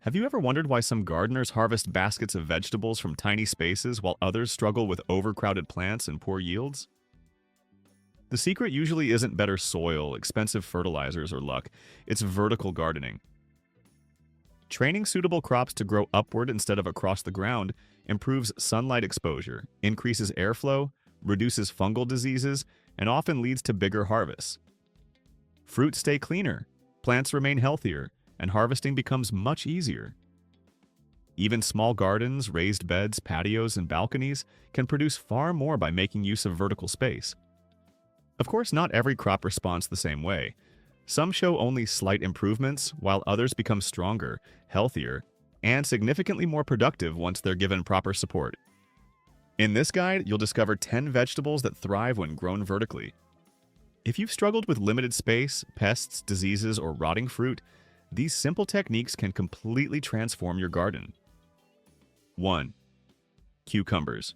Have you ever wondered why some gardeners harvest baskets of vegetables from tiny spaces while others struggle with overcrowded plants and poor yields? The secret usually isn't better soil, expensive fertilizers, or luck. It's vertical gardening. Training suitable crops to grow upward instead of across the ground improves sunlight exposure, increases airflow, reduces fungal diseases, and often leads to bigger harvests. Fruits stay cleaner, plants remain healthier, and harvesting becomes much easier. Even small gardens, raised beds, patios, and balconies can produce far more by making use of vertical space. Of course, not every crop responds the same way. Some show only slight improvements, while others become stronger, healthier, and significantly more productive once they're given proper support. In this guide, you'll discover 10 vegetables that thrive when grown vertically. If you've struggled with limited space, pests, diseases, or rotting fruit, these simple techniques can completely transform your garden. 1. Cucumbers.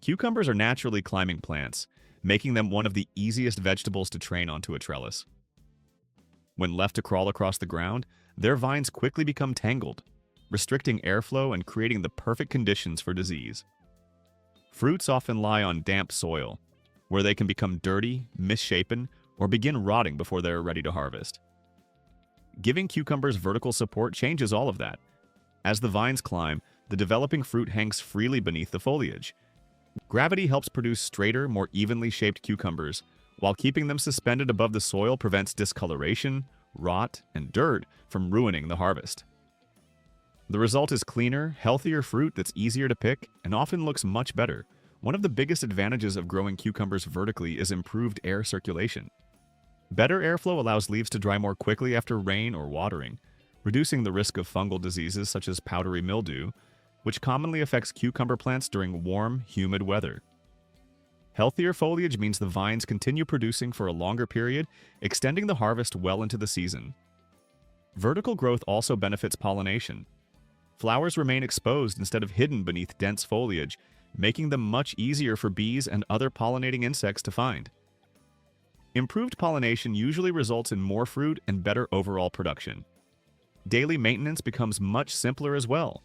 Cucumbers are naturally climbing plants, making them one of the easiest vegetables to train onto a trellis. When left to crawl across the ground, their vines quickly become tangled, restricting airflow and creating the perfect conditions for disease. Fruits often lie on damp soil, where they can become dirty, misshapen, or begin rotting before they are ready to harvest. Giving cucumbers vertical support changes all of that. As the vines climb, the developing fruit hangs freely beneath the foliage. Gravity helps produce straighter, more evenly shaped cucumbers, while keeping them suspended above the soil prevents discoloration, rot, and dirt from ruining the harvest. The result is cleaner, healthier fruit that's easier to pick and often looks much better. One of the biggest advantages of growing cucumbers vertically is improved air circulation. Better airflow allows leaves to dry more quickly after rain or watering, reducing the risk of fungal diseases such as powdery mildew, which commonly affects cucumber plants during warm, humid weather. Healthier foliage means the vines continue producing for a longer period, extending the harvest well into the season. Vertical growth also benefits pollination. Flowers remain exposed instead of hidden beneath dense foliage, making them much easier for bees and other pollinating insects to find. Improved pollination usually results in more fruit and better overall production. Daily maintenance becomes much simpler as well.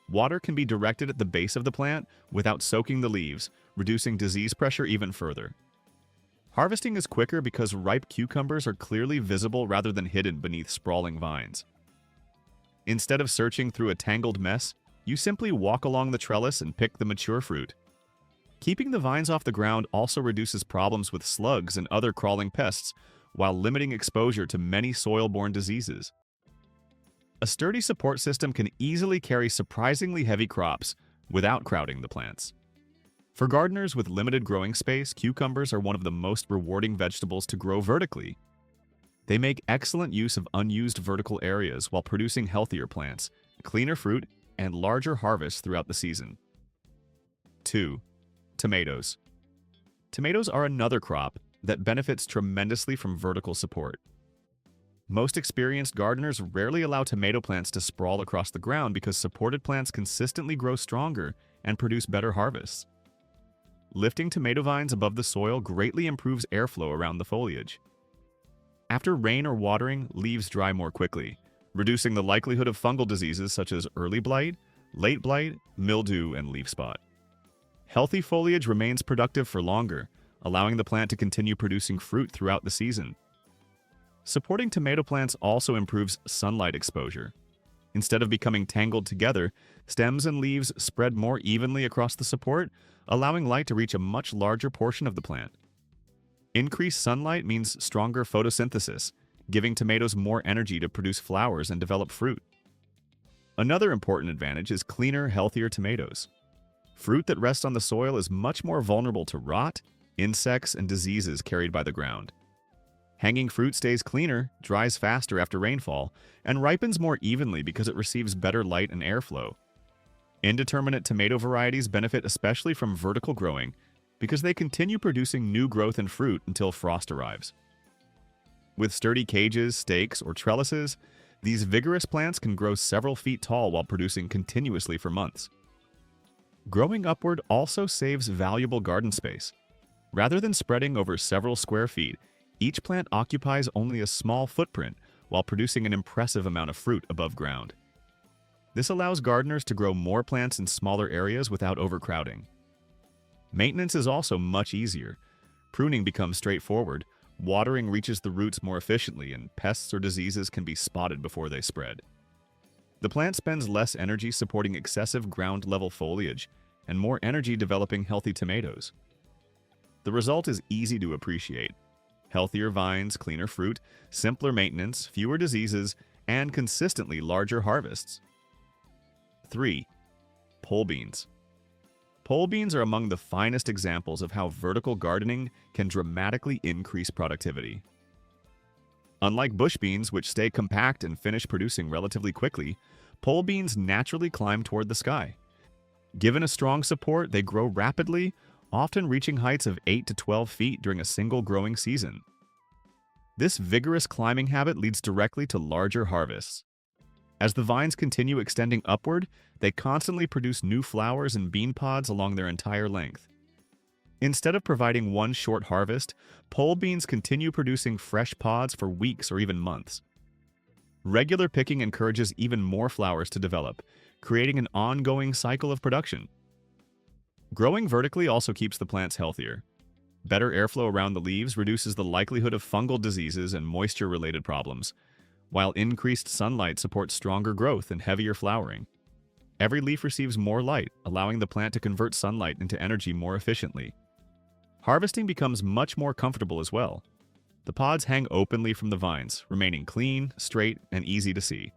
Water can be directed at the base of the plant without soaking the leaves, reducing disease pressure even further. Harvesting is quicker because ripe cucumbers are clearly visible rather than hidden beneath sprawling vines. Instead of searching through a tangled mess, you simply walk along the trellis and pick the mature fruit. Keeping the vines off the ground also reduces problems with slugs and other crawling pests, while limiting exposure to many soil-borne diseases. A sturdy support system can easily carry surprisingly heavy crops without crowding the plants. For gardeners with limited growing space, cucumbers are one of the most rewarding vegetables to grow vertically. They make excellent use of unused vertical areas while producing healthier plants, cleaner fruit, and larger harvests throughout the season. 2. Tomatoes. Tomatoes are another crop that benefits tremendously from vertical support. Most experienced gardeners rarely allow tomato plants to sprawl across the ground because supported plants consistently grow stronger and produce better harvests. Lifting tomato vines above the soil greatly improves airflow around the foliage. After rain or watering, leaves dry more quickly, reducing the likelihood of fungal diseases such as early blight, late blight, mildew, and leaf spot. Healthy foliage remains productive for longer, allowing the plant to continue producing fruit throughout the season. Supporting tomato plants also improves sunlight exposure. Instead of becoming tangled together, stems and leaves spread more evenly across the support, allowing light to reach a much larger portion of the plant. Increased sunlight means stronger photosynthesis, giving tomatoes more energy to produce flowers and develop fruit. Another important advantage is cleaner, healthier tomatoes. Fruit that rests on the soil is much more vulnerable to rot, insects, and diseases carried by the ground. Hanging fruit stays cleaner, dries faster after rainfall, and ripens more evenly because it receives better light and airflow. Indeterminate tomato varieties benefit especially from vertical growing because they continue producing new growth and fruit until frost arrives. With sturdy cages, stakes, or trellises, these vigorous plants can grow several feet tall while producing continuously for months. Growing upward also saves valuable garden space. Rather than spreading over several square feet, each plant occupies only a small footprint while producing an impressive amount of fruit above ground. This allows gardeners to grow more plants in smaller areas without overcrowding. Maintenance is also much easier. Pruning becomes straightforward, watering reaches the roots more efficiently, and pests or diseases can be spotted before they spread. The plant spends less energy supporting excessive ground-level foliage and more energy developing healthy tomatoes. The result is easy to appreciate. Healthier vines, cleaner fruit, simpler maintenance, fewer diseases, and consistently larger harvests. 3. Pole beans. Pole beans are among the finest examples of how vertical gardening can dramatically increase productivity. Unlike bush beans, which stay compact and finish producing relatively quickly, pole beans naturally climb toward the sky. Given a strong support, they grow rapidly, often reaching heights of 8 to 12 feet during a single growing season. This vigorous climbing habit leads directly to larger harvests. As the vines continue extending upward, they constantly produce new flowers and bean pods along their entire length. Instead of providing one short harvest, pole beans continue producing fresh pods for weeks or even months. Regular picking encourages even more flowers to develop, creating an ongoing cycle of production. Growing vertically also keeps the plants healthier. Better airflow around the leaves reduces the likelihood of fungal diseases and moisture-related problems, while increased sunlight supports stronger growth and heavier flowering. Every leaf receives more light, allowing the plant to convert sunlight into energy more efficiently. Harvesting becomes much more comfortable as well. The pods hang openly from the vines, remaining clean, straight, and easy to see.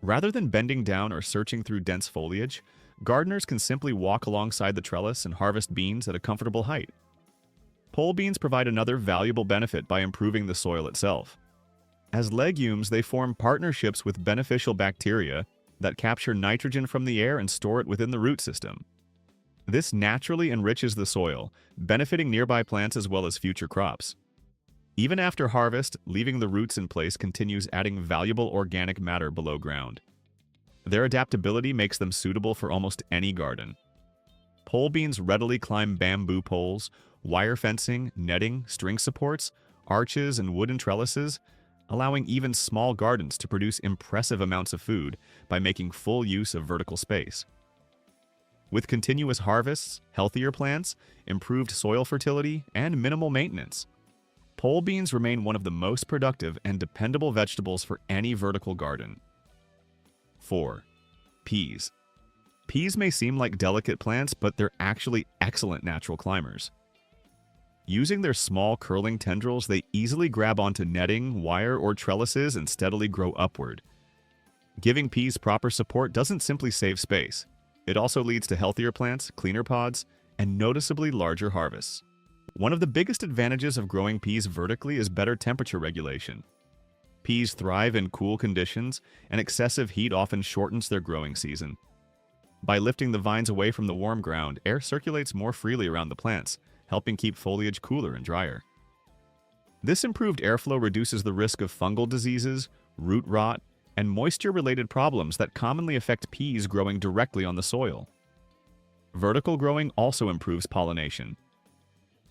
Rather than bending down or searching through dense foliage, gardeners can simply walk alongside the trellis and harvest beans at a comfortable height. Pole beans provide another valuable benefit by improving the soil itself. As legumes, they form partnerships with beneficial bacteria that capture nitrogen from the air and store it within the root system. This naturally enriches the soil, benefiting nearby plants as well as future crops. Even after harvest, leaving the roots in place continues adding valuable organic matter below ground. Their adaptability makes them suitable for almost any garden. Pole beans readily climb bamboo poles, wire fencing, netting, string supports, arches, and wooden trellises, allowing even small gardens to produce impressive amounts of food by making full use of vertical space. With continuous harvests, healthier plants, improved soil fertility, and minimal maintenance, pole beans remain one of the most productive and dependable vegetables for any vertical garden. 4. Peas. Peas may seem like delicate plants, but they're actually excellent natural climbers. Using their small curling tendrils, they easily grab onto netting, wire, or trellises and steadily grow upward. Giving peas proper support doesn't simply save space. It also leads to healthier plants, cleaner pods, and noticeably larger harvests. One of the biggest advantages of growing peas vertically is better temperature regulation. Peas thrive in cool conditions, and excessive heat often shortens their growing season. By lifting the vines away from the warm ground, air circulates more freely around the plants, helping keep foliage cooler and drier. This improved airflow reduces the risk of fungal diseases, root rot, and moisture-related problems that commonly affect peas growing directly on the soil. Vertical growing also improves pollination.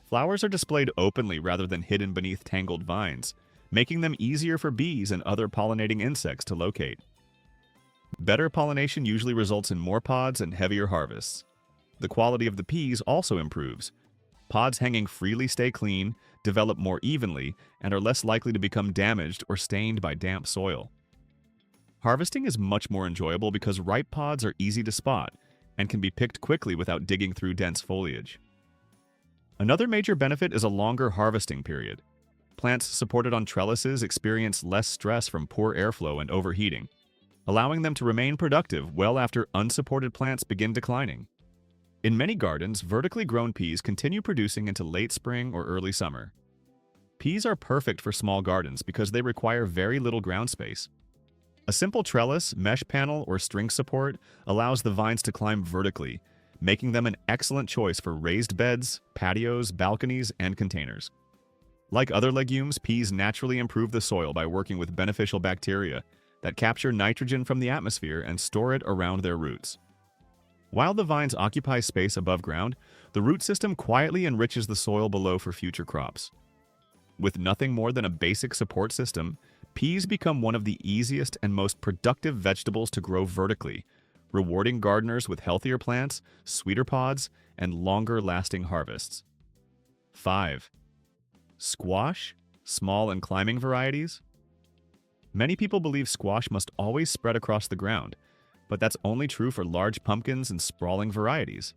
Flowers are displayed openly rather than hidden beneath tangled vines, making them easier for bees and other pollinating insects to locate. Better pollination usually results in more pods and heavier harvests. The quality of the peas also improves. Pods hanging freely stay clean, develop more evenly, and are less likely to become damaged or stained by damp soil. Harvesting is much more enjoyable because ripe pods are easy to spot and can be picked quickly without digging through dense foliage. Another major benefit is a longer harvesting period. Plants supported on trellises experience less stress from poor airflow and overheating, allowing them to remain productive well after unsupported plants begin declining. In many gardens, vertically grown peas continue producing into late spring or early summer. Peas are perfect for small gardens because they require very little ground space. A simple trellis, mesh panel, or string support allows the vines to climb vertically, making them an excellent choice for raised beds, patios, balconies, and containers. Like other legumes, peas naturally improve the soil by working with beneficial bacteria that capture nitrogen from the atmosphere and store it around their roots. While the vines occupy space above ground, the root system quietly enriches the soil below for future crops. With nothing more than a basic support system, Peas become one of the easiest and most productive vegetables to grow vertically, rewarding gardeners with healthier plants, sweeter pods, and longer-lasting harvests. 5. Squash, small and climbing varieties. Many people believe squash must always spread across the ground, but that's only true for large pumpkins and sprawling varieties.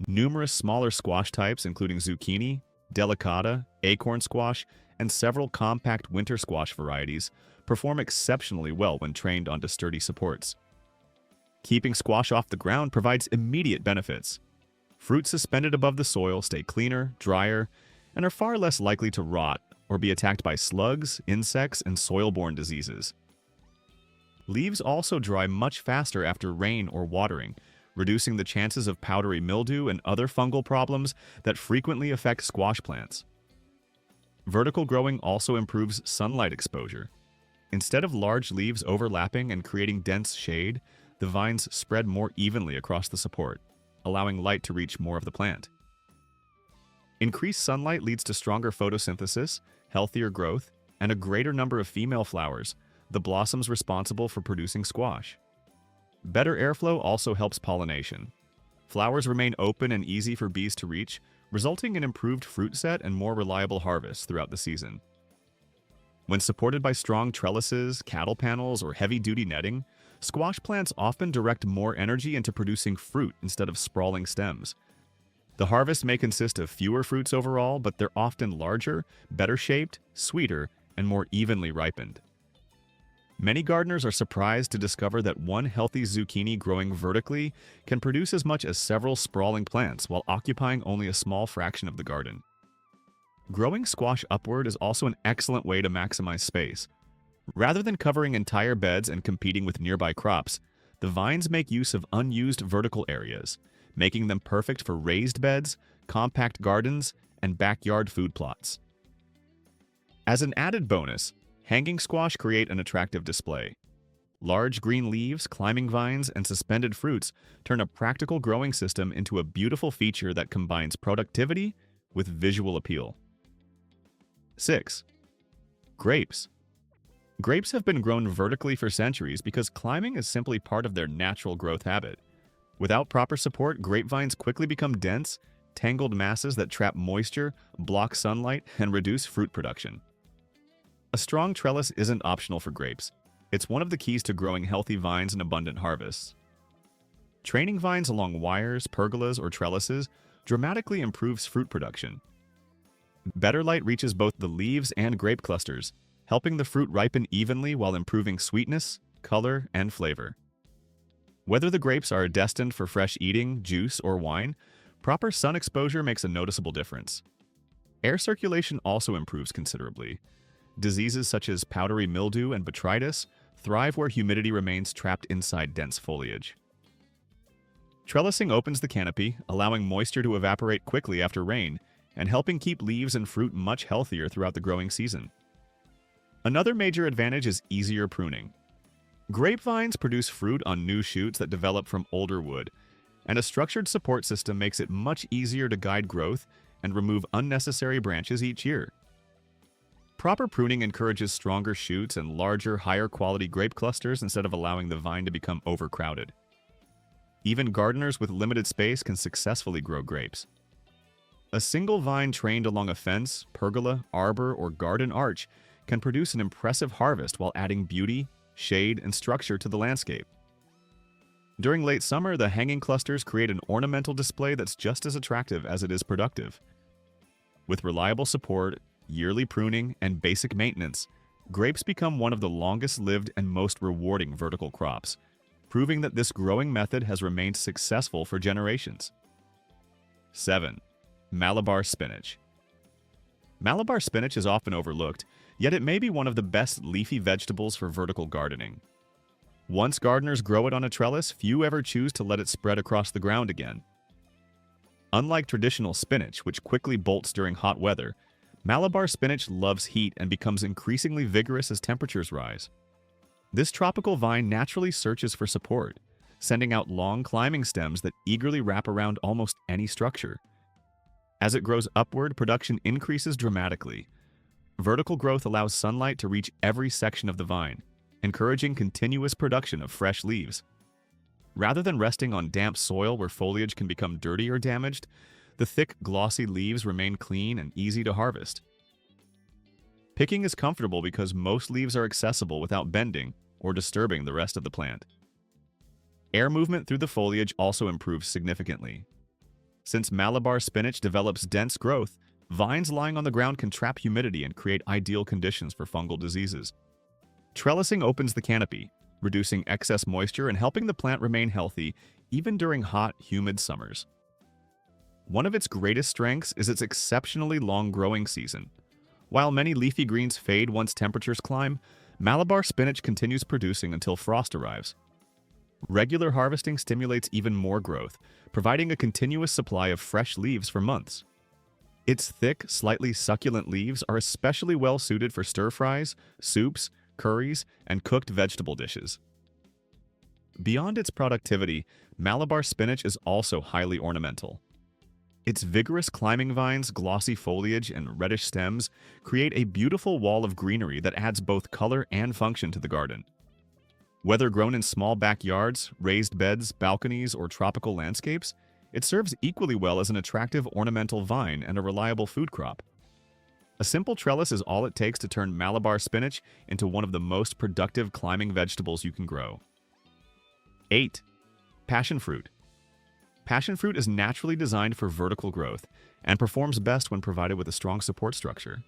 Numerous smaller squash types, including zucchini, delicata, acorn squash, and several compact winter squash varieties, perform exceptionally well when trained onto sturdy supports. Keeping squash off the ground provides immediate benefits. Fruit suspended above the soil stay cleaner, drier, and are far less likely to rot or be attacked by slugs, insects, and soil-borne diseases. Leaves also dry much faster after rain or watering, reducing the chances of powdery mildew and other fungal problems that frequently affect squash plants. Vertical growing also improves sunlight exposure. Instead of large leaves overlapping and creating dense shade, the vines spread more evenly across the support, allowing light to reach more of the plant. Increased sunlight leads to stronger photosynthesis, healthier growth, and a greater number of female flowers, the blossoms responsible for producing squash. Better airflow also helps pollination. Flowers remain open and easy for bees to reach, resulting in improved fruit set and more reliable harvests throughout the season. When supported by strong trellises, cattle panels, or heavy-duty netting, squash plants often direct more energy into producing fruit instead of sprawling stems. The harvest may consist of fewer fruits overall, but they're often larger, better shaped, sweeter, and more evenly ripened. Many gardeners are surprised to discover that one healthy zucchini growing vertically can produce as much as several sprawling plants while occupying only a small fraction of the garden. Growing squash upward is also an excellent way to maximize space. Rather than covering entire beds and competing with nearby crops, the vines make use of unused vertical areas, making them perfect for raised beds, compact gardens, and backyard food plots. As an added bonus, hanging squash create an attractive display. Large green leaves, climbing vines, and suspended fruits turn a practical growing system into a beautiful feature that combines productivity with visual appeal. 6. Grapes. Grapes have been grown vertically for centuries because climbing is simply part of their natural growth habit. Without proper support, grapevines quickly become dense, tangled masses that trap moisture, block sunlight, and reduce fruit production. A strong trellis isn't optional for grapes. It's one of the keys to growing healthy vines and abundant harvests. Training vines along wires, pergolas, or trellises dramatically improves fruit production. Better light reaches both the leaves and grape clusters, helping the fruit ripen evenly while improving sweetness, color, and flavor. Whether the grapes are destined for fresh eating, juice, or wine, proper sun exposure makes a noticeable difference. Air circulation also improves considerably. Diseases such as powdery mildew and botrytis thrive where humidity remains trapped inside dense foliage. Trellising opens the canopy, allowing moisture to evaporate quickly after rain and helping keep leaves and fruit much healthier throughout the growing season. Another major advantage is easier pruning. Grapevines produce fruit on new shoots that develop from older wood, and a structured support system makes it much easier to guide growth and remove unnecessary branches each year. Proper pruning encourages stronger shoots and larger, higher-quality grape clusters instead of allowing the vine to become overcrowded. Even gardeners with limited space can successfully grow grapes. A single vine trained along a fence, pergola, arbor, or garden arch can produce an impressive harvest while adding beauty, shade, and structure to the landscape. During late summer, the hanging clusters create an ornamental display that's just as attractive as it is productive. With reliable support, yearly pruning, and basic maintenance, grapes become one of the longest-lived and most rewarding vertical crops, proving that this growing method has remained successful for generations. 7. Malabar spinach. Malabar spinach is often overlooked, yet it may be one of the best leafy vegetables for vertical gardening. Once gardeners grow it on a trellis, few ever choose to let it spread across the ground again. Unlike traditional spinach, which quickly bolts during hot weather, Malabar spinach loves heat and becomes increasingly vigorous as temperatures rise. This tropical vine naturally searches for support, sending out long climbing stems that eagerly wrap around almost any structure. As it grows upward, production increases dramatically. Vertical growth allows sunlight to reach every section of the vine, encouraging continuous production of fresh leaves. Rather than resting on damp soil where foliage can become dirty or damaged, the thick, glossy leaves remain clean and easy to harvest. Picking is comfortable because most leaves are accessible without bending or disturbing the rest of the plant. Air movement through the foliage also improves significantly. Since Malabar spinach develops dense growth, vines lying on the ground can trap humidity and create ideal conditions for fungal diseases. Trellising opens the canopy, reducing excess moisture and helping the plant remain healthy even during hot, humid summers. One of its greatest strengths is its exceptionally long growing season. While many leafy greens fade once temperatures climb, Malabar spinach continues producing until frost arrives. Regular harvesting stimulates even more growth, providing a continuous supply of fresh leaves for months. Its thick, slightly succulent leaves are especially well suited for stir-fries, soups, curries, and cooked vegetable dishes. Beyond its productivity, Malabar spinach is also highly ornamental. Its vigorous climbing vines, glossy foliage, and reddish stems create a beautiful wall of greenery that adds both color and function to the garden. Whether grown in small backyards, raised beds, balconies, or tropical landscapes, it serves equally well as an attractive ornamental vine and a reliable food crop. A simple trellis is all it takes to turn Malabar spinach into one of the most productive climbing vegetables you can grow. 8. Passion fruit. Passion fruit is naturally designed for vertical growth and performs best when provided with a strong support structure.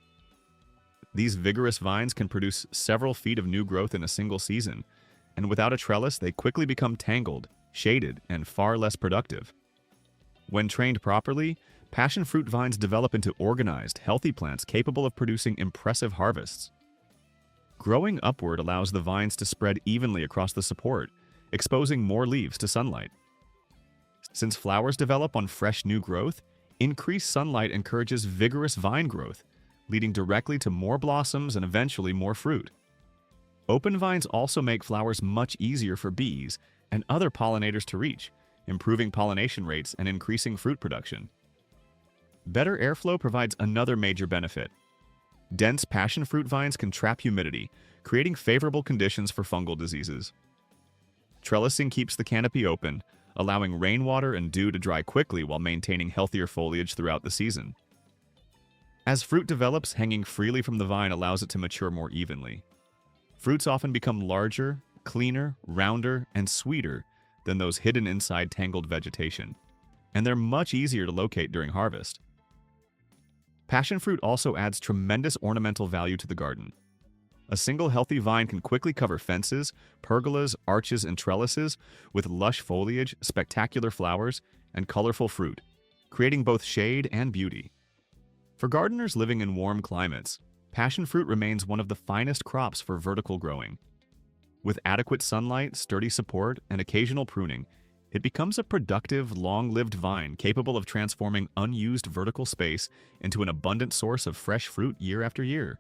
These vigorous vines can produce several feet of new growth in a single season, and without a trellis, they quickly become tangled, shaded, and far less productive. When trained properly, passion fruit vines develop into organized, healthy plants capable of producing impressive harvests. Growing upward allows the vines to spread evenly across the support, exposing more leaves to sunlight. Since flowers develop on fresh new growth, increased sunlight encourages vigorous vine growth, leading directly to more blossoms and eventually more fruit. Open vines also make flowers much easier for bees and other pollinators to reach, improving pollination rates and increasing fruit production. Better airflow provides another major benefit. Dense passion fruit vines can trap humidity, creating favorable conditions for fungal diseases. Trellising keeps the canopy open, allowing rainwater and dew to dry quickly while maintaining healthier foliage throughout the season. As fruit develops, hanging freely from the vine allows it to mature more evenly. Fruits often become larger, cleaner, rounder, and sweeter than those hidden inside tangled vegetation, and they're much easier to locate during harvest. Passion fruit also adds tremendous ornamental value to the garden. A single healthy vine can quickly cover fences, pergolas, arches, and trellises with lush foliage, spectacular flowers, and colorful fruit, creating both shade and beauty. For gardeners living in warm climates, passion fruit remains one of the finest crops for vertical growing. With adequate sunlight, sturdy support, and occasional pruning, it becomes a productive, long-lived vine capable of transforming unused vertical space into an abundant source of fresh fruit year after year.